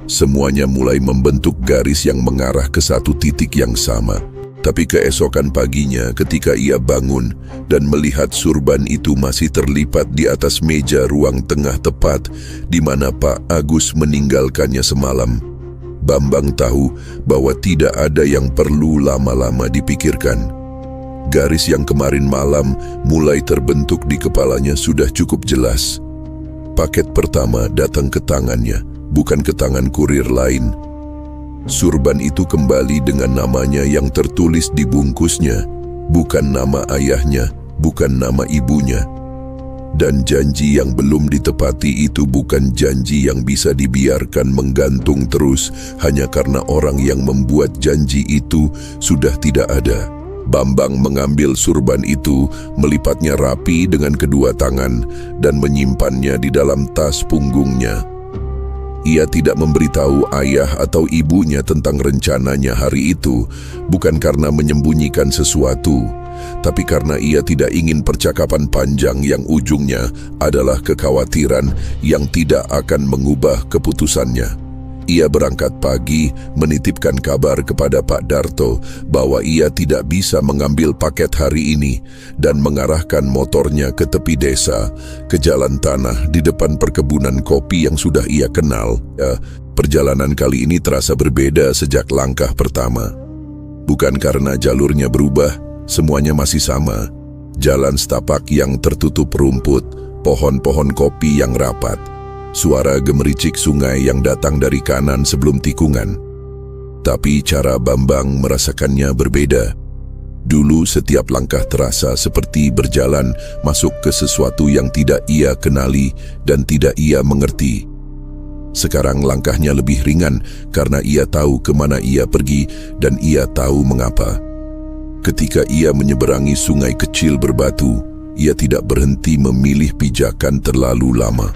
Semuanya mulai membentuk garis yang mengarah ke satu titik yang sama. Tapi keesokan paginya ketika ia bangun dan melihat surban itu masih terlipat di atas meja ruang tengah tepat di mana Pak Agus meninggalkannya semalam, Bambang tahu bahwa tidak ada yang perlu lama-lama dipikirkan. Garis yang kemarin malam mulai terbentuk di kepalanya sudah cukup jelas. Paket pertama datang ke tangannya, bukan ke tangan kurir lain. Surban itu kembali dengan namanya yang tertulis di bungkusnya, bukan nama ayahnya, bukan nama ibunya. Dan janji yang belum ditepati itu bukan janji yang bisa dibiarkan menggantung terus hanya karena orang yang membuat janji itu sudah tidak ada. Bambang mengambil surban itu, melipatnya rapi dengan kedua tangan, dan menyimpannya di dalam tas punggungnya. Ia tidak memberitahu ayah atau ibunya tentang rencananya hari itu, bukan karena menyembunyikan sesuatu, tapi karena ia tidak ingin percakapan panjang yang ujungnya adalah kekhawatiran yang tidak akan mengubah keputusannya. Ia berangkat pagi menitipkan kabar kepada Pak Darto bahwa ia tidak bisa mengambil paket hari ini dan mengarahkan motornya ke tepi desa, ke jalan tanah di depan perkebunan kopi yang sudah ia kenal. Perjalanan kali ini terasa berbeda sejak langkah pertama. Bukan karena jalurnya berubah, semuanya masih sama. Jalan setapak yang tertutup rumput, pohon-pohon kopi yang rapat, suara gemericik sungai yang datang dari kanan sebelum tikungan. Tapi cara Bambang merasakannya berbeda. Dulu setiap langkah terasa seperti berjalan masuk ke sesuatu yang tidak ia kenali dan tidak ia mengerti. Sekarang langkahnya lebih ringan karena ia tahu kemana ia pergi dan ia tahu mengapa. Ketika ia menyeberangi sungai kecil berbatu, ia tidak berhenti memilih pijakan terlalu lama.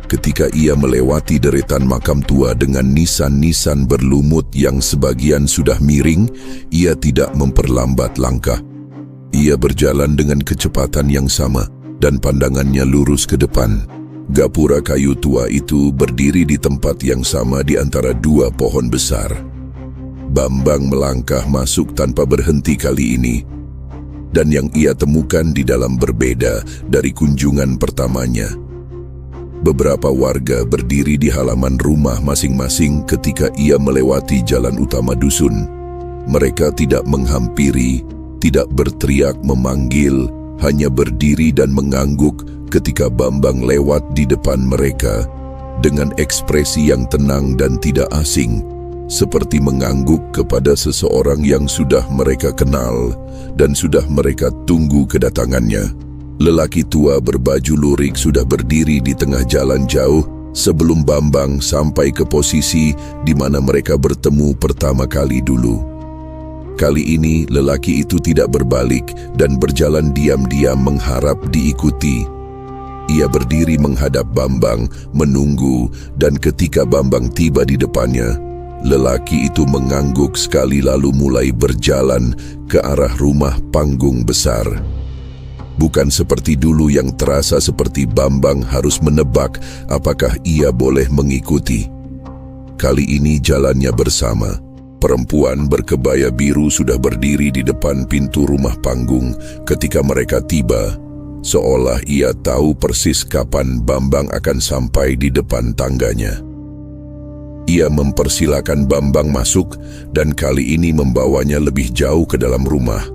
Ketika ia melewati deretan makam tua dengan nisan-nisan berlumut yang sebagian sudah miring, ia tidak memperlambat langkah. Ia berjalan dengan kecepatan yang sama dan pandangannya lurus ke depan. Gapura kayu tua itu berdiri di tempat yang sama di antara 2 pohon besar. Bambang melangkah masuk tanpa berhenti kali ini. Dan yang ia temukan di dalam berbeda dari kunjungan pertamanya. Beberapa warga berdiri di halaman rumah masing-masing ketika ia melewati jalan utama dusun. Mereka tidak menghampiri, tidak berteriak memanggil, hanya berdiri dan mengangguk ketika Bambang lewat di depan mereka dengan ekspresi yang tenang dan tidak asing, seperti mengangguk kepada seseorang yang sudah mereka kenal dan sudah mereka tunggu kedatangannya. Lelaki tua berbaju lurik sudah berdiri di tengah jalan jauh sebelum Bambang sampai ke posisi di mana mereka bertemu pertama kali dulu. Kali ini lelaki itu tidak berbalik dan berjalan diam-diam mengharap diikuti. Ia berdiri menghadap Bambang, menunggu, dan ketika Bambang tiba di depannya, lelaki itu mengangguk sekali lalu mulai berjalan ke arah rumah panggung besar. Bukan seperti dulu yang terasa seperti Bambang harus menebak apakah ia boleh mengikuti. Kali ini jalannya bersama. Perempuan berkebaya biru sudah berdiri di depan pintu rumah panggung ketika mereka tiba, seolah ia tahu persis kapan Bambang akan sampai di depan tangganya. Ia mempersilakan Bambang masuk dan kali ini membawanya lebih jauh ke dalam rumah,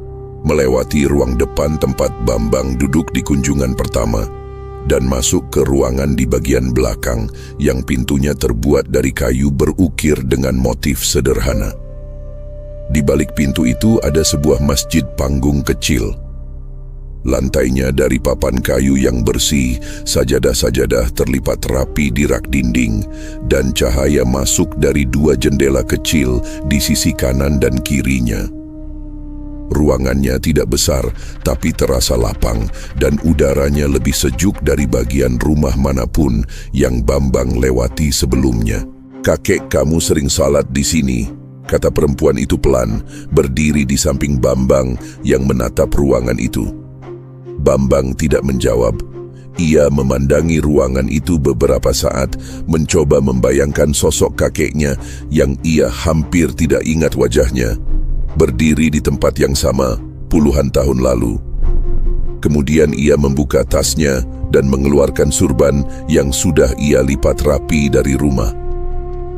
melewati ruang depan tempat Bambang duduk di kunjungan pertama, dan masuk ke ruangan di bagian belakang yang pintunya terbuat dari kayu berukir dengan motif sederhana. Di balik pintu itu ada sebuah masjid panggung kecil. Lantainya dari papan kayu yang bersih, sajadah-sajadah terlipat rapi di rak dinding, dan cahaya masuk dari dua jendela kecil di sisi kanan dan kirinya. Ruangannya tidak besar, tapi terasa lapang dan udaranya lebih sejuk dari bagian rumah manapun yang Bambang lewati sebelumnya. "Kakek kamu sering salat di sini," kata perempuan itu pelan, berdiri di samping Bambang yang menatap ruangan itu. Bambang tidak menjawab. Ia memandangi ruangan itu beberapa saat, mencoba membayangkan sosok kakeknya yang ia hampir tidak ingat wajahnya, berdiri di tempat yang sama puluhan tahun lalu. Kemudian ia membuka tasnya dan mengeluarkan surban yang sudah ia lipat rapi dari rumah.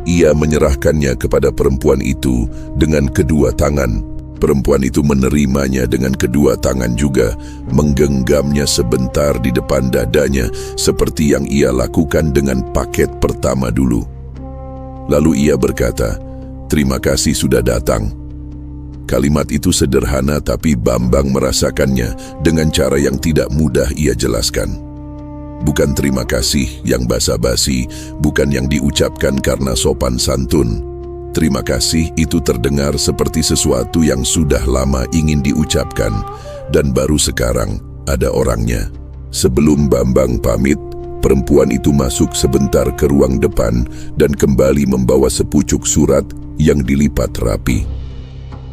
Ia menyerahkannya kepada perempuan itu dengan kedua tangan. Perempuan itu menerimanya dengan kedua tangan juga, menggenggamnya sebentar di depan dadanya seperti yang ia lakukan dengan paket pertama dulu. Lalu ia berkata, "Terima kasih sudah datang." Kalimat itu sederhana tapi Bambang merasakannya dengan cara yang tidak mudah ia jelaskan. Bukan terima kasih yang basa-basi, bukan yang diucapkan karena sopan santun. Terima kasih itu terdengar seperti sesuatu yang sudah lama ingin diucapkan dan baru sekarang ada orangnya. Sebelum Bambang pamit, perempuan itu masuk sebentar ke ruang depan dan kembali membawa sepucuk surat yang dilipat rapi.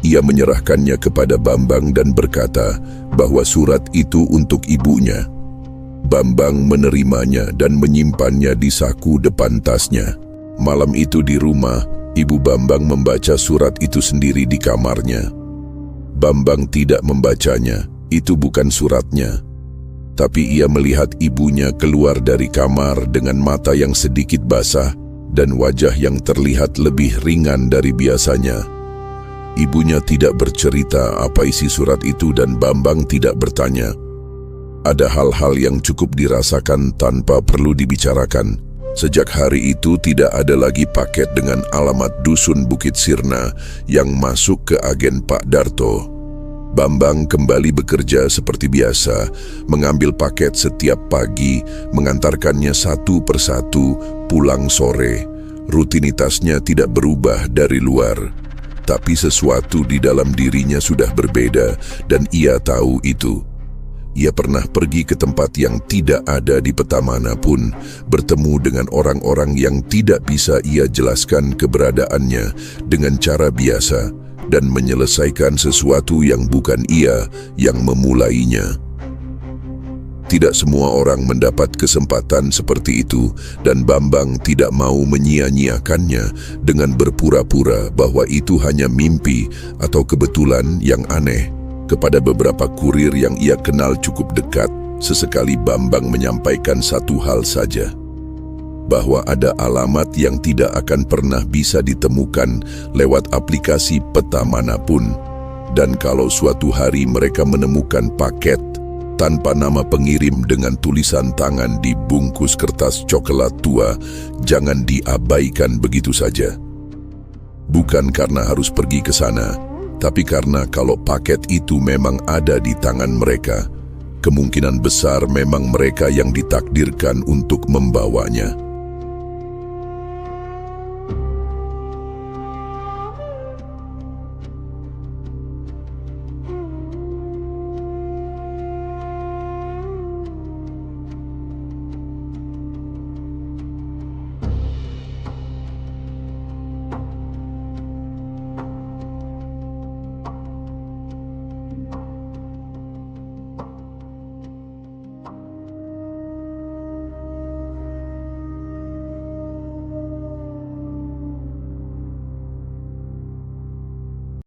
Ia menyerahkannya kepada Bambang dan berkata bahwa surat itu untuk ibunya. Bambang menerimanya dan menyimpannya di saku depan tasnya. Malam itu di rumah, Ibu Bambang membaca surat itu sendiri di kamarnya. Bambang tidak membacanya, itu bukan suratnya. Tapi ia melihat ibunya keluar dari kamar dengan mata yang sedikit basah dan wajah yang terlihat lebih ringan dari biasanya. Ibunya tidak bercerita apa isi surat itu dan Bambang tidak bertanya. Ada hal-hal yang cukup dirasakan tanpa perlu dibicarakan. Sejak hari itu tidak ada lagi paket dengan alamat dusun Bukit Sirna yang masuk ke agen Pak Darto. Bambang kembali bekerja seperti biasa, mengambil paket setiap pagi, mengantarkannya satu persatu, pulang sore. Rutinitasnya tidak berubah dari luar. Tapi sesuatu di dalam dirinya sudah berbeda dan ia tahu itu. Ia pernah pergi ke tempat yang tidak ada di peta manapun, bertemu dengan orang-orang yang tidak bisa ia jelaskan keberadaannya dengan cara biasa dan menyelesaikan sesuatu yang bukan ia yang memulainya. Tidak semua orang mendapat kesempatan seperti itu dan Bambang tidak mau menyia-nyiakannya dengan berpura-pura bahwa itu hanya mimpi atau kebetulan yang aneh. Kepada beberapa kurir yang ia kenal cukup dekat, sesekali Bambang menyampaikan satu hal saja. bahwa ada alamat yang tidak akan pernah bisa ditemukan lewat aplikasi peta manapun. Dan kalau suatu hari mereka menemukan paket tanpa nama pengirim dengan tulisan tangan di bungkus kertas coklat tua, jangan diabaikan begitu saja. Bukan karena harus pergi ke sana, tapi karena kalau paket itu memang ada di tangan mereka, kemungkinan besar memang mereka yang ditakdirkan untuk membawanya.